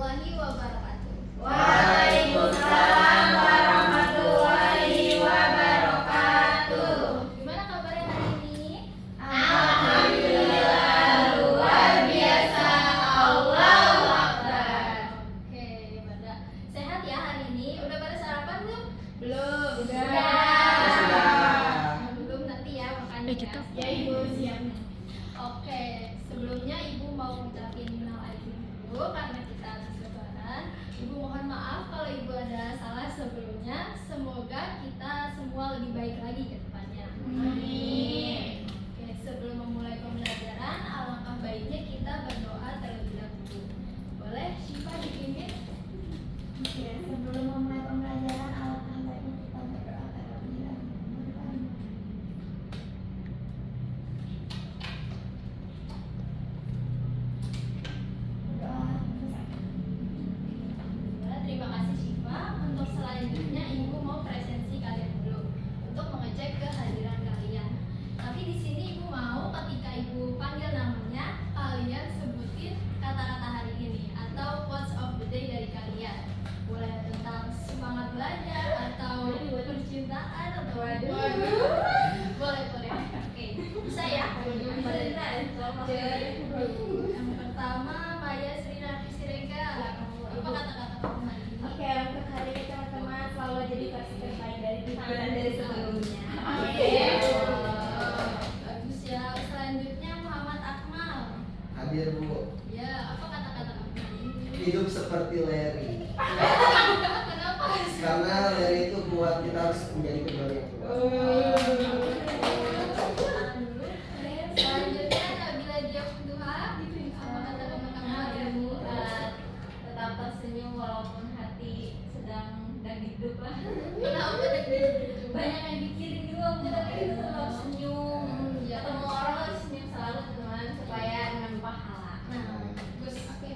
warahmatullahi wabarakatuh. Waalaikumsalam warahmatullahi wabarakatuh. Gimana kabarnya hari ini? Alhamdulillah luar biasa. Allahu Akbar. Oke, pada sehat ya hari ini? Udah pada sarapan belum? Belum. Belum, nanti ya makannya. Gitu. Ya Ibu siap. Oke, sebelumnya Ibu mau ngucapin minal aidin dulu karena kita habis lebaran. Ibu mohon maaf kalau Ibu ada salah sebelumnya. Semoga kita semua lebih baik lagi ke depannya. Amin. Oke, sebelum memulai pembelajaran, alangkah baiknya kita berdoa terlebih dahulu. Boleh Syifa dipimpin? Oke, sebelum memulai pembelajaran, alangkah baiknya kita berdoa terlebih dahulu. Berdoa. Terima kasih Syifa. Untuk selanjutnya Ibu mau presensi kalian dulu untuk mengecek kehadiran kalian. Tapi di sini Ibu mau ketika Ibu panggil namanya, kalian sebutin kata-kata hari ini atau quotes of the day dari kalian. Boleh tentang semangat belajar atau percintaan atau boleh. Oke, bisa ya? Yang pertama Maya Sri Nafisi Rega. Apa kata-kata kamu hari ini? Oke, untuk hari ini teman-teman selalu jadi versi terbaik dari pikiran dari sebelumnya. Bagus ya. Selanjutnya Muhammad Akmal. Hadir Bu, Ya, apa kata-kata kamu hari ini? hidup seperti Larry. Kenapa? Karena Larry itu kuat, kita harus menjadi keduanya yang kuat. Selanjutnya Nabila Diak Duha. Apa kata-kata kamu hari ini? Tetap tersenyum walaupun hati sedang hidup lah. Kenapa deg-degan? Banyak yang dikirim juga kita itu tetap senyum. Ya. Ketemu orang harus senyum selalu teman supaya menambah pahala. Nah, bagus. Oke,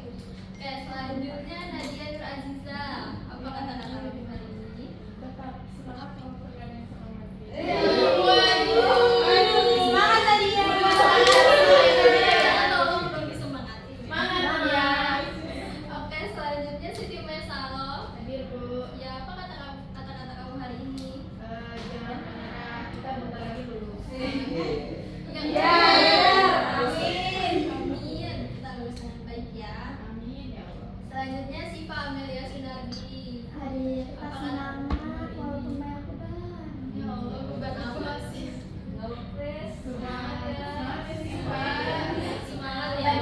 selanjutnya Nadia Nur Aziza. Apa kata-kata kamu hari ini? Tetap semangat walaupun gak ada yang semangat. Semangat tadi ya. Tolong dong disemangatin. Semangat ya. Oke, selanjutnya Siti Mesalo. Hadir Bu. Ya, apa kata-kata kamu hari ini? Jangan menyerah, kita bentar lagi lulus. Yang Ya, amin. Amin. Kita lulus dengan baik ya. Amin ya Allah. Selanjutnya Siva Amelia Sunardi. Hari kita semangat walaupun banyak beban. Ya Allah, beban apa sih? Nggak stres. Semangat ya. Semangat ya, Siva. Semangat ya.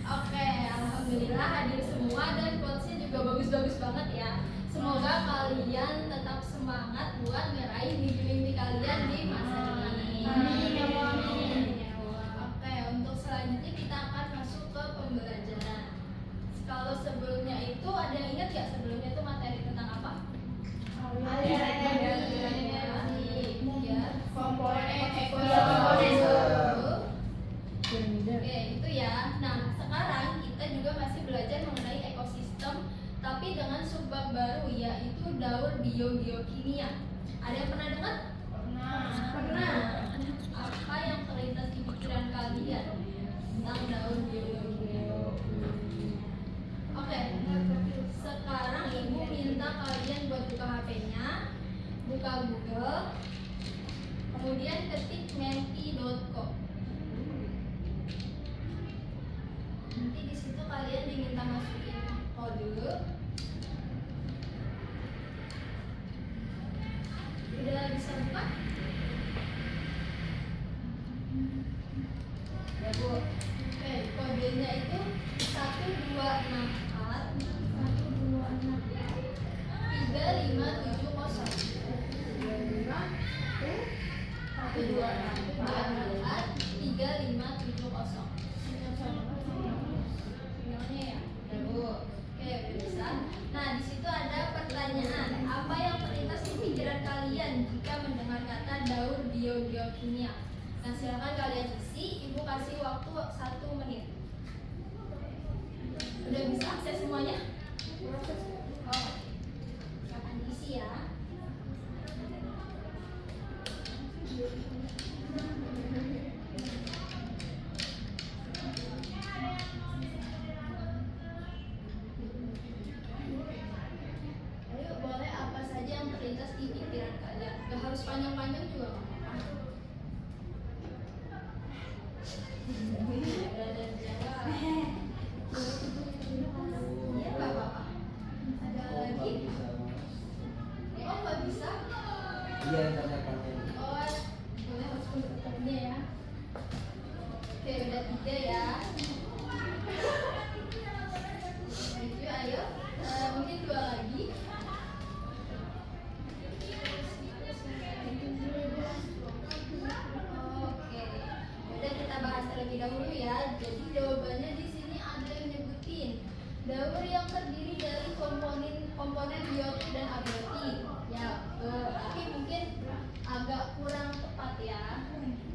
Oke, alhamdulillah hadir semua dan quotesnya juga bagus-bagus banget ya. Semoga kalian tetap semangat buat ngeraih mimpi-mimpi kalian di masa depan ini. Amin, ya Allah, amin. Oke, untuk selanjutnya kita akan masuk ke pembelajaran. Kalau sebelumnya itu ada yang ingat ya sebelumnya itu materi tentang apa? Ya. Komponen Komponen ekosistem. Oke, itu ya. Nah, sekarang kita juga masih belajar mengenai ekosistem, tapi dengan subbab baru yaitu daur biogeokimia. Ada yang pernah dengar? Pernah. Apa yang terlintas di pikiran kalian tentang daur biogeokimia? Oke, sekarang ibu minta kalian buat buka HP-nya, buka Google, kemudian ketik menti.co. Nanti di situ kalian diminta masukin kode. Udah bisa buka? Ya Bu. Oke, kodenya itu 1264 3570. Sinyalnya ya, udah Bu. Oke, udah bisa. Nah, di situ ada pertanyaan. Apa yang terlintas di pikiran kalian jika mendengar kata daur biogeokimia? Nah, silakan kalian isi. Ibu kasih waktu 1 menit. Udah bisa akses semuanya? Oh, silakan diisi ya. ujian karena panen. Oh, boleh harus ketemu ya. Oke, udah 3 ya. Tujuh, ayo. Mungkin 2 lagi. Oke, udah kita bahas terlebih dahulu ya. Jadi jawabannya di sini ada yang nyebutin daur yang terdiri dari komponen biotik dan abiotik. Ya, tapi mungkin agak kurang tepat ya.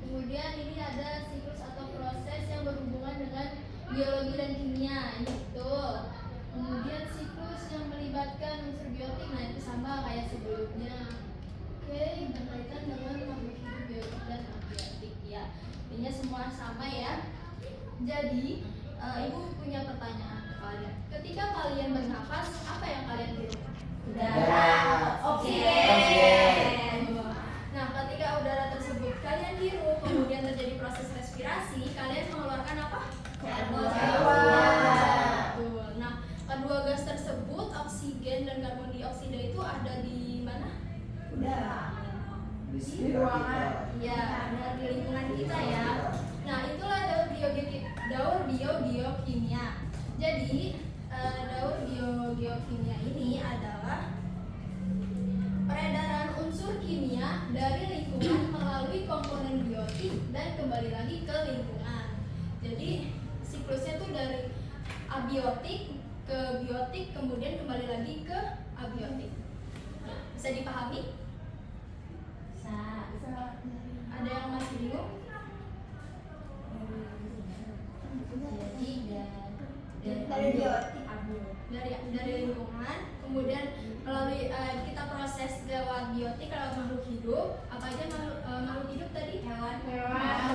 Kemudian ini ada siklus atau proses yang berhubungan dengan biologi dan kimia, ini betul. Kemudian siklus yang melibatkan unsur biotik, nah itu sama kayak sebelumnya. Oke, berkaitan dengan makhluk hidup biotik dan abiotik ya. Intinya semua sama ya. Jadi, ibu punya pertanyaan ke kalian. Ketika kalian bernafas, apa yang kalian hirup? Udara. Oksigen. Nah, ketika udara tersebut kalian hirup, kemudian terjadi proses respirasi, kalian mengeluarkan apa? Karbon dioksida. Betul. Nah, kedua gas tersebut, oksigen dan karbon dioksida itu ada di mana? Udara. Di sekitar kita. Ya, ada di lingkungan kita ya. Nah, itulah daur biokimia. Jadi, daur biokimia ini adalah peredaran unsur kimia dari lingkungan melalui komponen biotik dan kembali lagi ke lingkungan. Jadi, siklusnya tuh dari abiotik ke biotik, kemudian kembali lagi ke abiotik. Bisa dipahami? Ada yang masih bingung? Jadi Dari biotik. dari lingkungan, kemudian melalui kita proses lewat biotik lewat makhluk hidup. Apa aja makhluk hidup tadi? Hewan,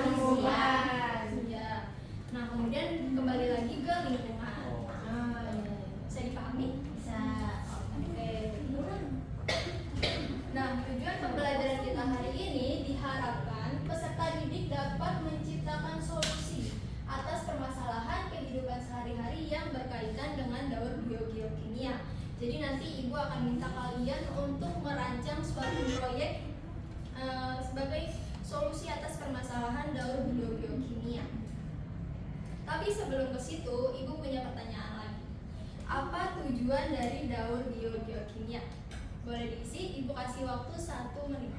tumbuhan. ya. Nah, kemudian kembali lagi ke lingkungan. Bisa dipahami? Bisa. Oke. Nah, tujuan pembelajaran kita hari ini diharapkan peserta didik dapat menciptakan solusi atas permasalahan kehidupan sehari-hari yang berkaitan dengan daur biokimia. Jadi nanti ibu akan minta kalian untuk merancang suatu proyek sebagai solusi atas permasalahan daur biokimia. Tapi sebelum ke situ, ibu punya pertanyaan lagi. Apa tujuan dari daur biokimia? Boleh diisi, ibu kasih waktu 1 menit.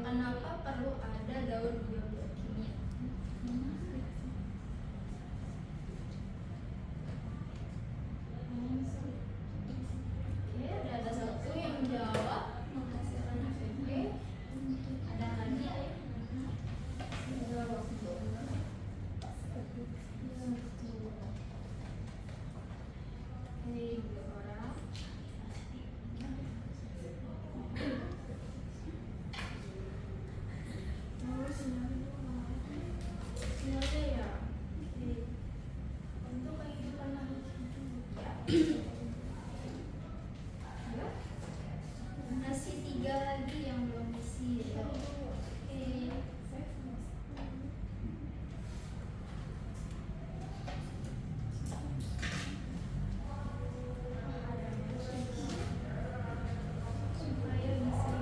Kenapa perlu ada daur biokimia? Oke, udah ada 1 yang menjawab menghasilkan APP. Ada lagi ayo. Ini 2 orang. Siapa ya? Untuk kehidupan makhluk hidup. Masih 3 lagi yang belum isi. Oke. Supaya bisa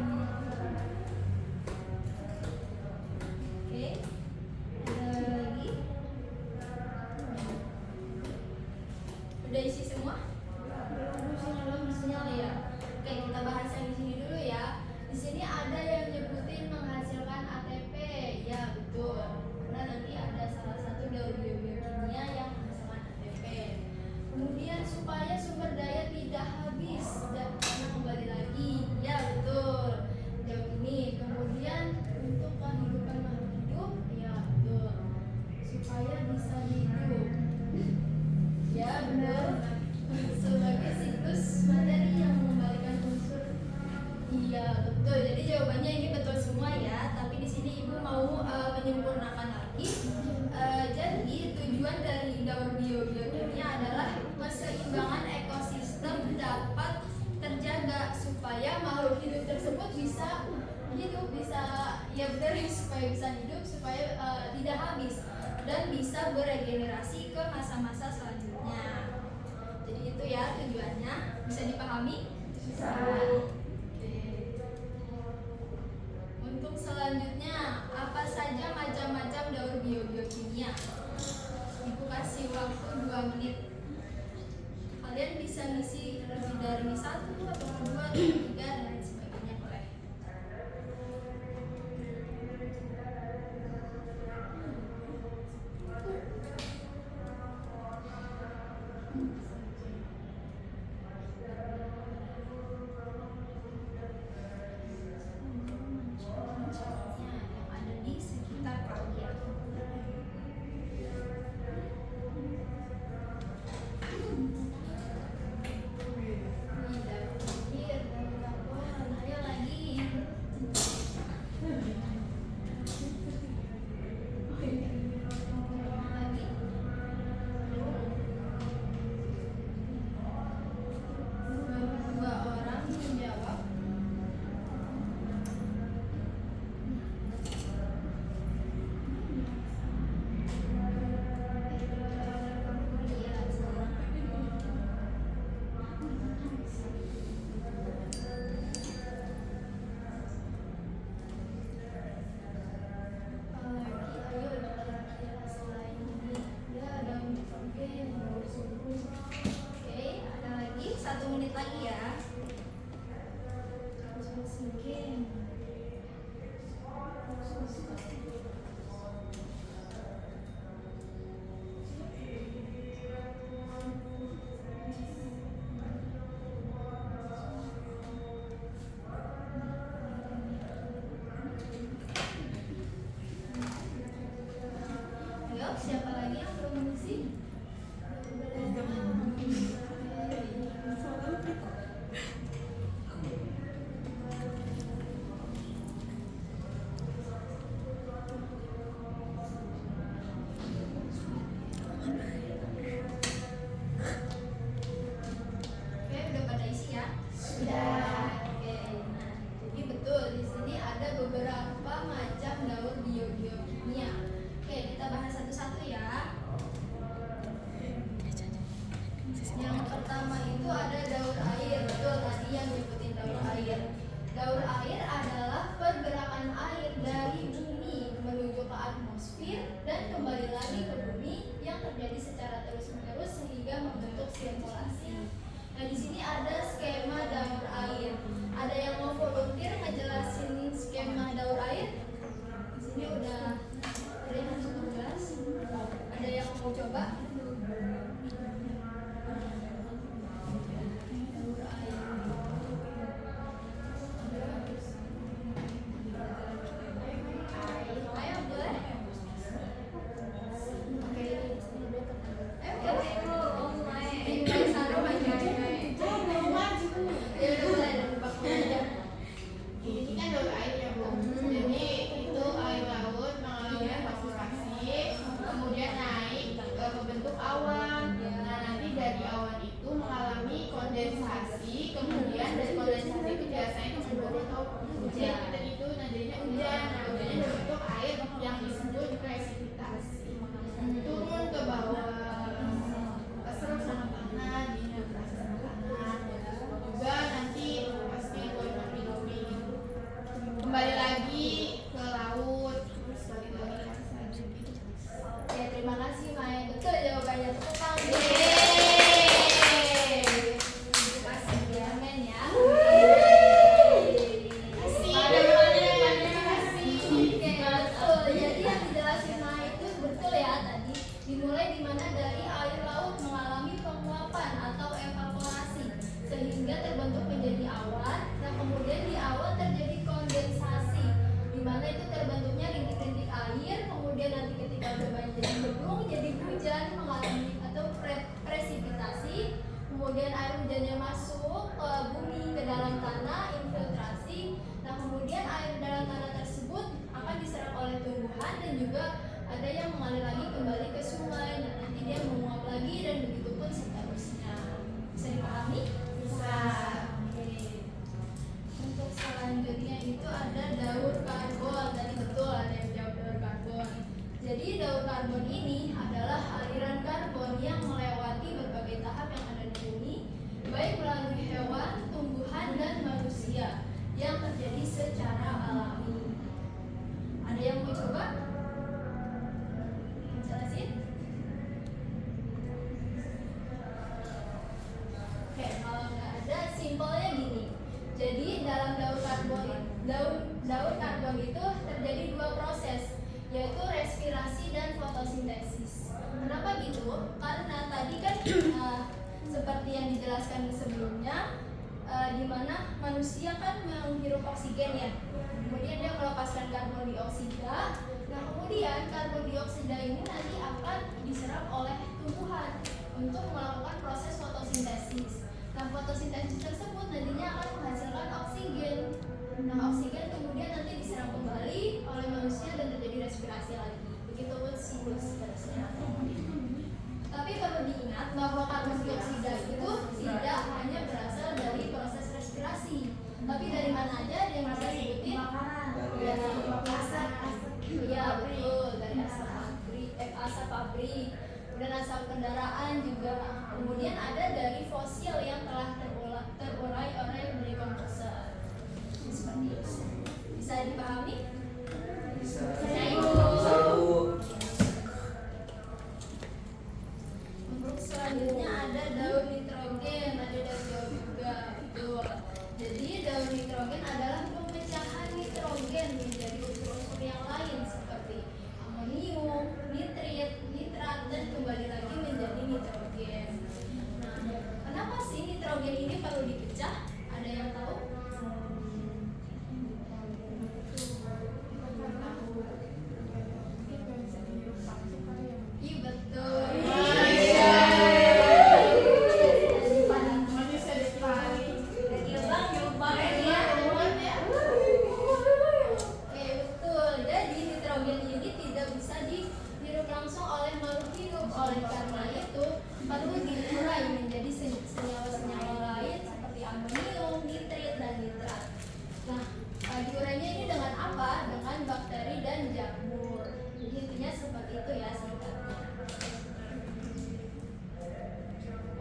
Oke. Ada lagi? Udah isi semua? Belum sinyal ya. Oke, kita bahas yang di sini dulu ya. Di sini ada yang nyebutin menghasilkan ATP. Ya, betul. Karena nanti ada salah satu daur biokimia yang menghasilkan ATP. Kemudian supaya sumber daya tidak habis dan karena kembali lagi. Ya, betul. Jawab ini. Kemudian untuk kehidupan makhluk hidup, ya betul. Supaya bisa hidup. Ya, benar. Sebagai siklus materi yang mengembalikan unsur. Iya, betul. Jadi jawabannya ini betul semua ya. Tapi di sini ibu mau menyempurnakan lagi. Jadi tujuan dari daur biokimia adalah keseimbangan ekosistem dapat terjaga supaya makhluk hidup tersebut bisa hidup, bisa ya benar supaya bisa hidup, supaya tidak habis dan bisa beregenerasi ke masa-masa selanjutnya. selanjutnya. Jadi itu ya tujuannya, bisa dipahami? Bisa. Oke. Untuk selanjutnya, apa saja macam-macam daur biogeokimia? Ibu kasih waktu 2 menit. Kalian bisa ngisi lebih dari 1 atau 2 atau 3 dan lain sebagainya boleh. Yang ada di sekitar kalian. Ayo lagi. Lagi. Dua orang menjawab. Iya, salah. Oke, ada lagi 1 menit lagi ya. Ayo, siapa lagi yang belum mengisi? Oke, udah pada isi ya? Sudah. Oke, nah, jadi betul di sini ada beberapa macam daur biogeokimia. Oke, kita bahas satu-satu ya. Yang pertama itu ada daur air. Betul tadi yang nyebutin daur air. Daur air adalah pergerakan air dari bumi menuju ke atmosfer dan kembali lagi ke bumi yang terjadi secara terus-menerus sehingga membentuk sirkulasi. Nah, di sini ada skema daur air. Ada yang mau volunteer ngejelasin skema daur air? Di sini udah ada yang cukup jelas. Ada yang mau coba? Daur air. Ayo boleh? Oke. Ayo boleh. Mulai Saro maju. Ya udah mulai dari Pak aja. Ini kan daur air ya Bu. Jadi itu air laut mengalami evaporasi, kemudian naik ke bentuk awan. Nah nanti dari awan itu mengalami kondensasi, kemudian dari kondensasi itu biasanya mendorong atau hujan. Dan itu jadinya hujan. Nah hujannya berbentuk air yang disebut presipitasi. Turun ke bawah, keserap sama tanah, dihidrasi sama tanah. Juga nanti pasti lobi-lobi kembali lagi ke laut, terus balik lagi ke atas gitu. Oke, terima kasih Maya. Betul jawabannya. Tepuk tangan. Terima kasih ya, men ya. Kasih, ada pertanyaan, kasih. Oke, betul. Jadi yang dijelasin Maya itu betul ya tadi. Dimulai di mana dari air laut mengalami penguapan atau evaporasi sehingga terbentuk menjadi awan. Nah, kemudian di awan terjadi kondensasi di mana itu terbentuknya rintik-rintik air. Kemudian nanti ketika udah banyak jadi mendung, jadi hujan mengalami atau presipitasi. Kemudian air hujannya masuk ke bumi, ke dalam tanah, infiltrasi. Nah, kemudian air dalam tanah tersebut akan diserap oleh tumbuhan dan juga ada yang mengalir lagi kembali ke sungai. Nah, nanti dia menguap lagi dan begitu pun seterusnya. Bisa dipahami? Bisa. Oke. Untuk selanjutnya itu ada daur karbon. Tadi betul ada yang jawab daur karbon. Jadi daur karbon ini adalah aliran karbon yang melewati karbon itu terjadi dua proses, yaitu respirasi dan fotosintesis. Kenapa gitu? Karena tadi kan seperti yang dijelaskan sebelumnya, di mana manusia kan menghirup oksigen ya, kemudian dia melepaskan karbon dioksida. Nah kemudian karbon dioksida ini nanti akan diserap oleh tumbuhan untuk melakukan proses fotosintesis. Nah fotosintesis tersebut nantinya akan menghasilkan oksigen. Nah oksigen kemudian nanti diserap kembali oleh manusia dan terjadi respirasi lagi. Begitupun siklus seterusnya. Tapi perlu diingat bahwa karbon dioksida itu tidak hanya berasal dari proses respirasi, tapi dari mana aja yang bisa sebutin? Dari asap. Iya betul, dari asap pabrik, kemudian asap kendaraan juga. Kemudian ada dari fosil yang telah terurai oleh dekomposer. Seperti itu. Bisa dipahami? Bisa. Bisa, Ibu. Bisa, Ibu. Untuk selanjutnya ada daun nitrogen, ada daun juga. Betul. Jadi daun nitrogen adalah pemecahan nitrogen menjadi unsur-unsur yang lain seperti amonium, nitrit, nitrat, dan kembali lagi menjadi nitrogen. Nah, kenapa sih nitrogen ini perlu dipecah? Ada yang tahu? Iya betul. Manusia sekali. Oke betul. Jadi nitrogen ini tidak bisa dihirup langsung oleh makhluk hidup. Oleh karena itu perlu diurai menjadi senyawa-senyawa lain seperti amonium, nitrit, dan nitrat. Nah, diurainya ini dengan apa? Dengan bakteri dan jamur. Jadi intinya seperti itu ya singkatnya.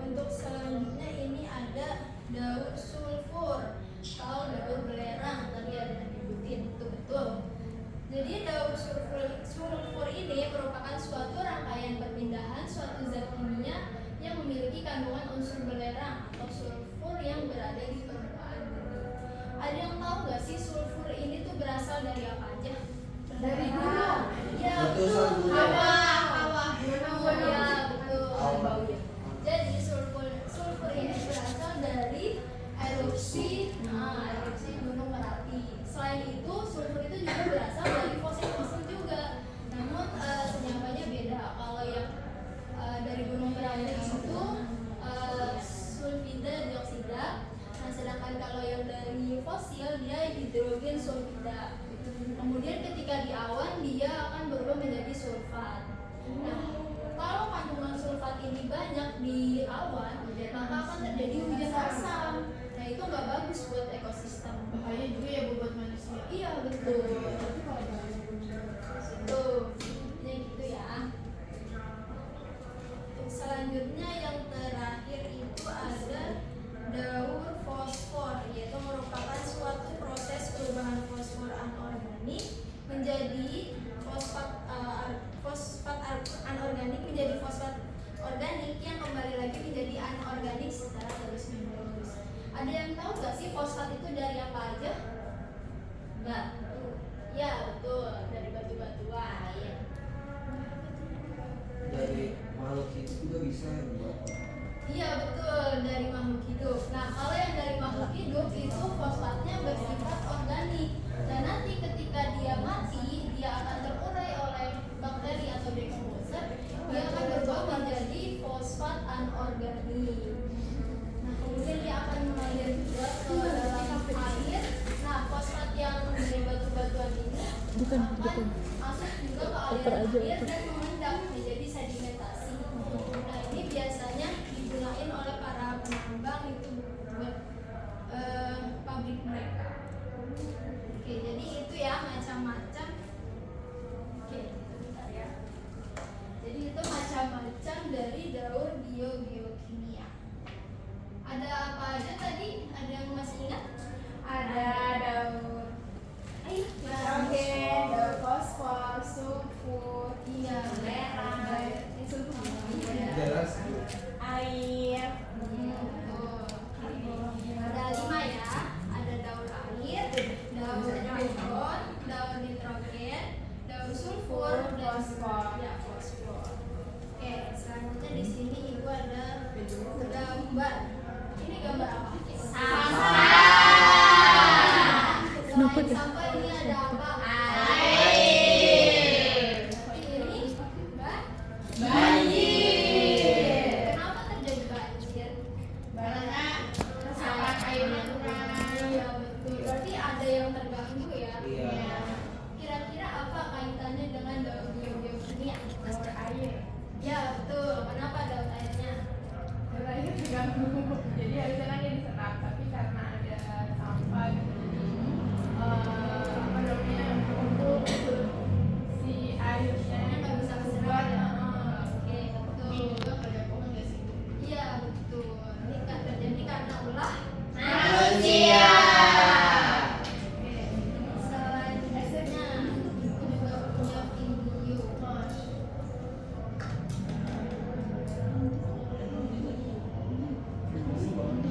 Untuk selanjutnya ini ada daun sulfur atau daun belerang, tadi ada yang nyebutin, itu betul. Jadi daun sulfur ini merupakan suatu rangkaian perpindahan suatu zat kimia yang memiliki kandungan unsur belerang atau sulfur yang berada di permukaan bumi. Ada yang tahu nggak sih sulfur ini tuh berasal dari apa aja? Dari gunung. Ya Letusan betul. gunung. Kawah. Ya betul. Jadi sulfur ini berasal dari erupsi Gunung Merapi. Selain itu, sulfur itu juga berasal dari fosil-fosil juga. Namun senyapanya beda. Kalau yang dari Gunung Merapi itu sulfida dioksida. Nah, sedangkan kalau yang dari fosil dia hidrogen sulfida. Kemudian ketika di awan dia akan berubah menjadi sulfat. Nah, kalau kandungan sulfat ini banyak di awan, maka akan terjadi hujan asam. Nah, itu nggak bagus buat ekosistem. Bahaya juga ya buat manusia. Iya betul. Tuh, ya gitu ya. Untuk selanjutnya yang terakhir itu ada daur fosfor, yaitu merupakan suatu proses perubahan fosfor anorganik menjadi fosfat anorganik menjadi fosfat organik yang kembali lagi menjadi anorganik secara terus menerus. Ada yang tahu nggak sih fosfat itu dari apa aja? Batu. Ya betul, dari batu-batuan. Dari makhluk itu juga bisa ya, buat. Iya betul, dari makhluk hidup. Nah kalau yang dari makhluk hidup itu fosfatnya bersifat organik. Dan nanti ketika dia mati, dia akan terurai oleh bakteri atau dekomposer. Dia akan berubah menjadi fosfat anorganik. Nah kemudian dia akan mengalir juga ke dalam air. Nah fosfat yang dari batu-batuan ini akan masuk juga ke aliran air dan mengendap menjadi sedimentasi. Nah ini biasanya digunakan oleh para penambang itu buat pabrik mereka. Oke, jadi itu ya macam-macam. Oke, bentar ya. Jadi itu macam-macam dari daur biogeokimia. Ada apa aja tadi? Ada yang masih ingat? Ada daun nitrogen, daun fosfor, sulfur, iya, belerang, Jelas. air. Betul. Ada 5 ya. Ada daur air, daur fosfor, Gambar. Ini gambar apa? Selain sampah ini ada apa? Air. Ini Banjir. Kenapa terjadi banjir? Karena resapan airnya kurang. Iya betul. Berarti ada yang terganggu ya. Iya. Kira-kira apa kaitannya dengan daun biokimia? Daur air. Ya betul. Kenapa daun airnya? Daur air terganggu. Jadi harusnya kan dia diserap, tapi karena ada sampah gitu, jadi apa namanya untuk si airnya Nggak bisa keluar. keserap. Oke Ini betul. juga kerja pohon nggak sih? Iya betul. Ini kan terjadi karena ulah Manusia. selain hasilnya itu juga punya video.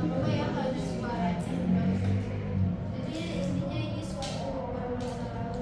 Apa ya kalau di suaranya? Jadi intinya ini suatu permasalahan.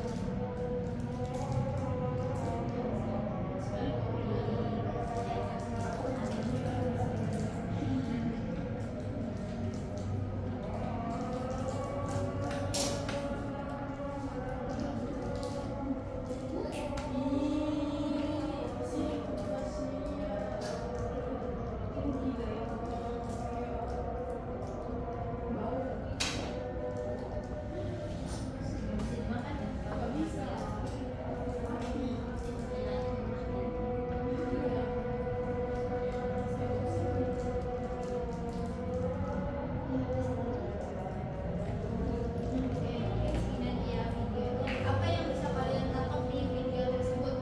Apa yang bisa kalian tangkap di video tersebut?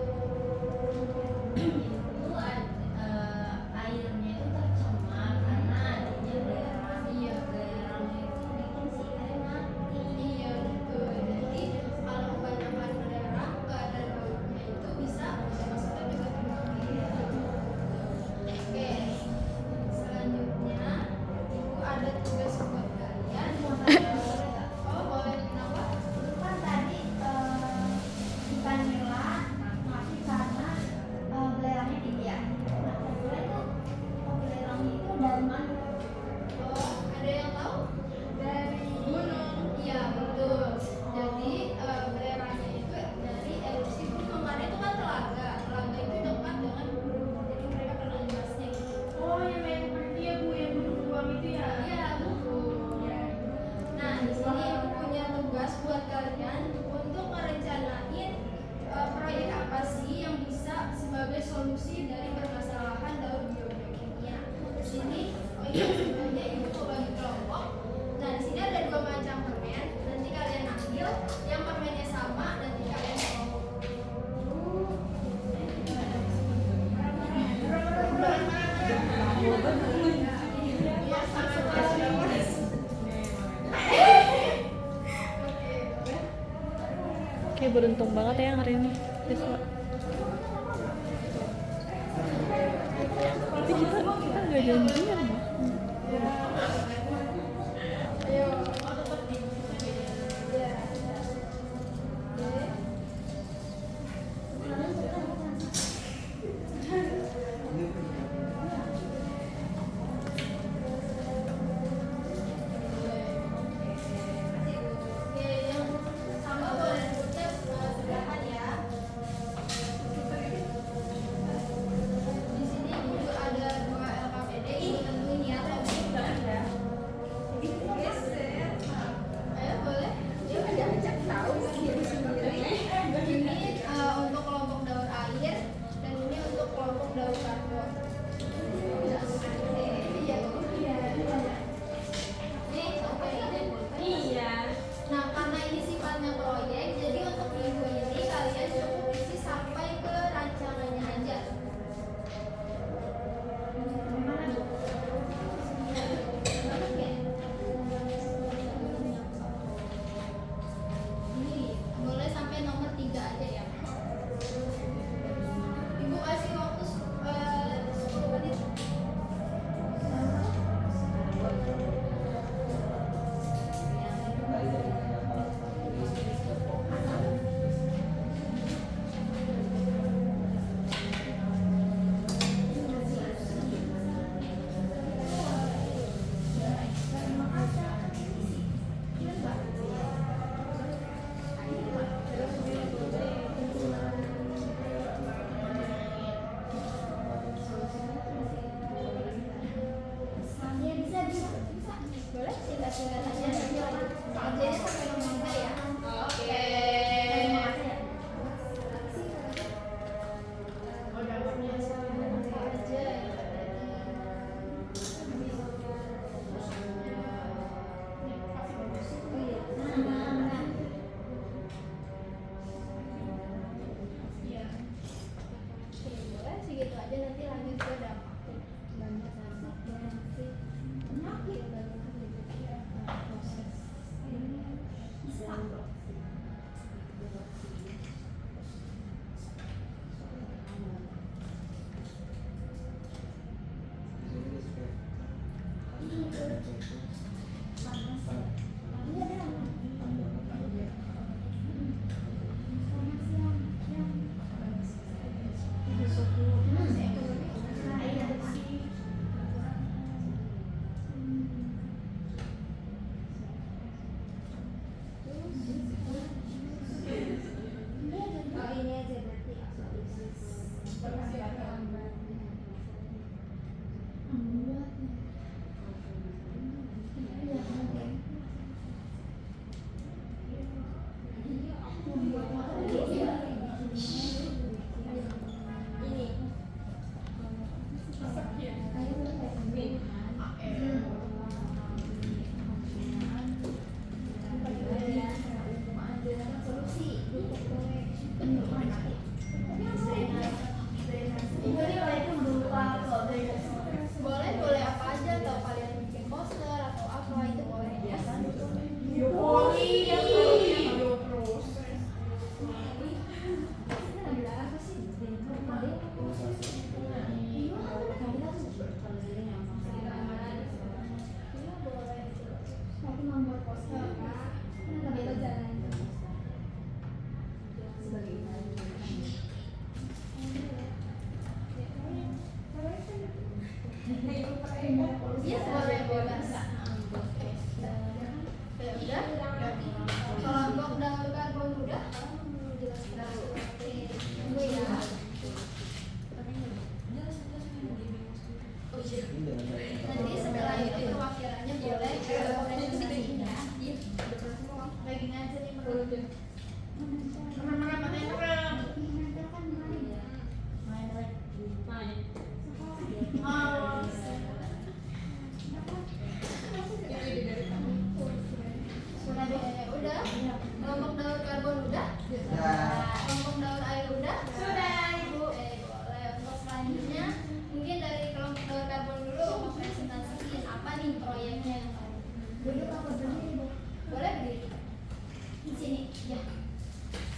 Airnya itu tercemar karena adanya belerang. Iya. Belerang itu bikin si air mati. Iya betul. Jadi kalau kebanyakan belerang nggak ada daunnya itu bisa masukkan juga ke dalam. Oke. Selanjutnya ibu ada tugas buat kalian. Oh boleh kenapa? Itu kan tadi vanila mati karena belerangnya tinggi ya. Nah, kedua itu belerangnya itu dari mana? Oh ada yang tahu? Dari gunung. Iya betul. Jadi belerangnya itu dari erupsi gunung karena itu kan telaga. Telaga itu dekat dengan gunung. Jadi mereka kena imbasnya gitu. Oh, yang main seperti ya Bu, yang gunung ruang itu ya? Iya betul. Ya. Nah di sini aku punya tugas buat kalian untuk merencanain proyek apa sih yang bisa sebagai solusi dari permasalahan daur biokimia. Di sini sebenarnya ibu mau bagi kelompok. Nah di sini ada 2 macam permen. Nanti kalian ambil yang permennya sama nanti kalian kelompok. Kayak beruntung banget ya hari ini siswa. Tapi kita nggak janjian loh. Oke, yang sama boleh diucap sebelahan ya. Di sini ibu ada 2 LKPD, ini tentu ini ya. Geser.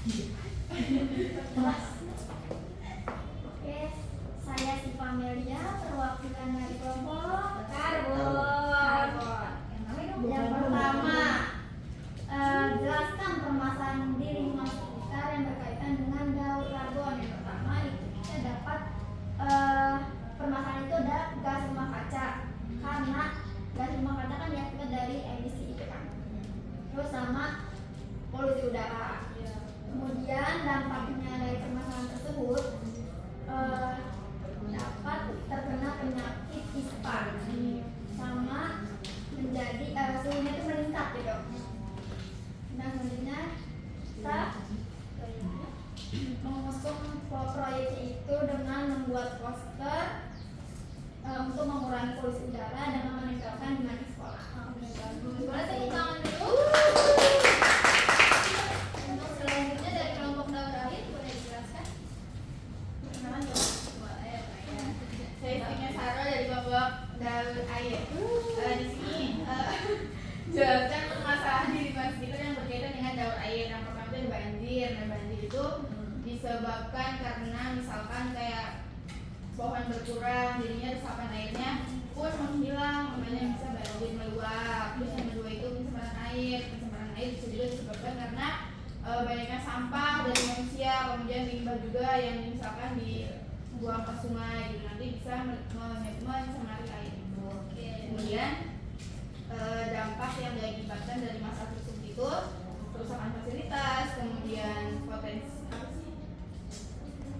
Oke, saya Siva Melia, perwakilan dari kelompok karbon. Yang pertama, jelaskan permasalahan di lingkungan sekitar yang berkaitan dengan daur karbon. Yang pertama itu kita dapat permasalahan itu ada gas rumah kaca, karena gas rumah kaca kan diakibat dari emisi itu kan. Terus sama polusi udara. Kemudian dampaknya dari permasalahan tersebut dapat terkena penyakit ispa, sama menjadi suhunya itu meningkat gitu. Nah selanjutnya kita mengusung proyek itu dengan membuat poster untuk mengurangi polusi udara dan meningkatkan demand sekolah. Boleh tepuk tangan dulu. Untuk selanjutnya dari kelompok daur air boleh dijelaskan? Boleh, ya. Saya istrinya Sarah dari kelompok daur air. Di sini jelaskan permasalahan di lingkungan sekitar yang berkaitan dengan daur air. Yang pertama itu banjir. Nah, banjir itu disebabkan karena misalkan kayak pohon berkurang, jadinya resapan airnya pun menghilang, makanya bisa banjir meluap. Terus yang kedua itu pencemaran air. Pencemaran air bisa juga disebabkan karena banyaknya sampah dari manusia, kemudian limbah juga yang misalkan dibuang ke sungai, gitu nanti bisa mencemari air itu. Kemudian dampak yang diakibatkan dari masa tersebut itu kerusakan fasilitas, kemudian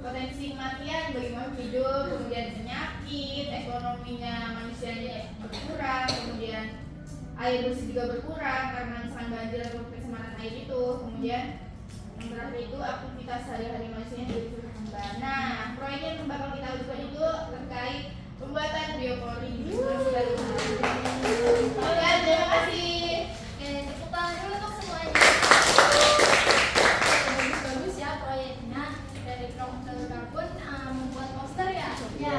potensi kematian bagi makhluk hidup, kemudian penyakit, ekonominya manusianya berkurang, kemudian air bersih juga berkurang karena misalkan banjir atau pencemaran air itu, kemudian yang terakhir itu aktivitas sehari-hari manusianya juga berkembang. Nah, proyek yang bakal kita lakukan itu terkait pembuatan biopori. Oke, terima kasih. Oke, tepuk tangan dulu untuk semuanya. Bagus-bagus ya proyeknya dari kelompok karbon membuat poster ya. Ya.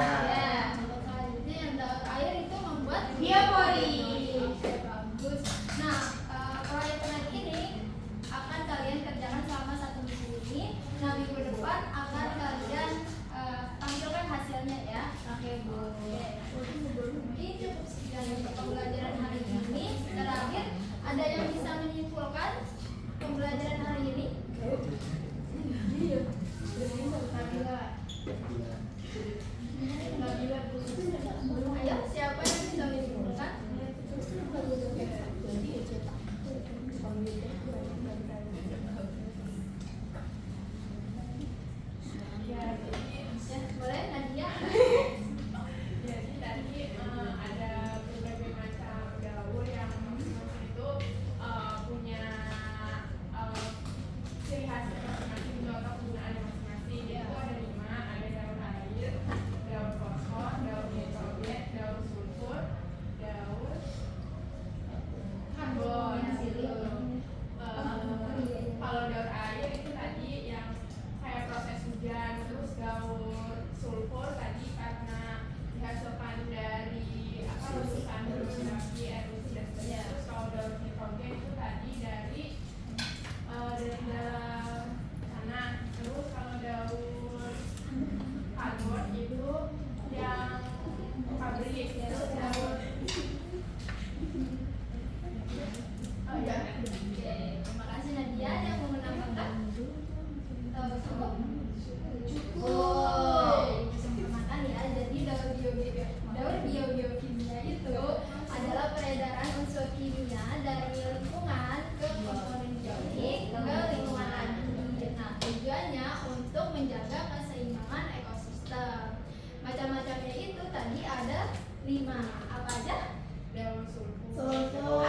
Untuk selanjutnya yang daur air itu membuat Biopori. Oke, bagus. Nah, proyek proyek ini akan kalian kerjakan selama 1 minggu ini. Nah, minggu depan akan kalian tampilkan hasilnya ya. Oke, Bu. Mungkin cukup sekian untuk pembelajaran hari ini. Terakhir, ada yang bisa menyimpulkan pembelajaran hari ini? Ayo, siapa yang bisa menyimpulkan? Ya, boleh Nadia? Jadi tadi ada berbagai macam daur yang masing-masing itu punya ciri khas masing-masing, contoh penggunaannya masing-masing. Itu ada 5, ada daur air, daur fosfor, daur nitrogen, daur sulfur, daur karbon. Kalau daur air itu tadi yang kayak proses hujan, terus daur sulfur tadi karena dihasilkan dari letusan gunung api, erosi dan sebagainya. Terus kalau daur nitrogen itu tadi dari dalam tanah. Terus kalau daur karbon itu yang pabrik. Terus daur Oke, terima kasih Nadia yang mau menambahkan. Cukup. Sempurnakan ya. Jadi daur biokimia itu adalah peredaran unsur kimia dari lingkungan ke komponen bionik ke lingkungan lagi. Nah, tujuannya untuk menjaga keseimbangan ekosistem. Macam-macamnya itu tadi ada 5. Apa aja? daur sulfur, Sulfur,